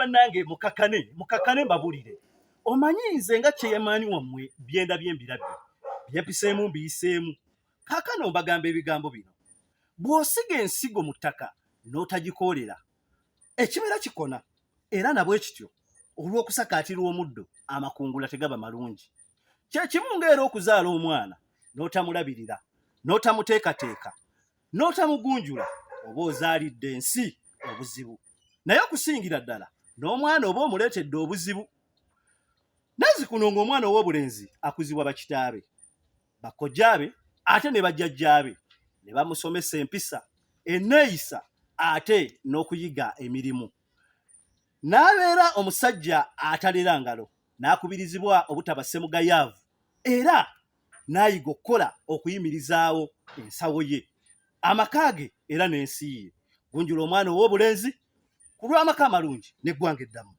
bannange mukakane mbabulire. Omanyi nze nga kyeyamaani wammwe byenda byembirabye. Byepiseemu mbiyiseemu. Kaakano mbagamba ebigambo bino. Bw'osiga ensigo mu ttaka n'otagikoolera, ekibera kikona. Era nabwe kityo olw'okusakaatira omuddo amakungula tegaba malungi. Kye kimu ng'era okuzaala omwana n'otamulabirira, n'otamuteekateeka, n'otamugunjula, oba ozaalidde ensi obuzibu. Naye okusingira ddala n'omwana oba omuleetedde obuzibu. Nazzikuno ng'omwana ow'obulenzi akuzibwa bakitaabe, bakojjaabe ate ne bajjajjaabe ne bamusomesa empisa, enneeyisa ate n'okuyiga emirimu. N'abeera omusajja atalera ngalo, n'akubirizibwa obutaba ssemugayaavu, era n'ayiga okukola okuyimirizaawo ensawo ye, amaka ge era n'ensi ye. Gunjula omwana ow'obulenzi ku lw'amaka amalungi n'eggwanga eddamu.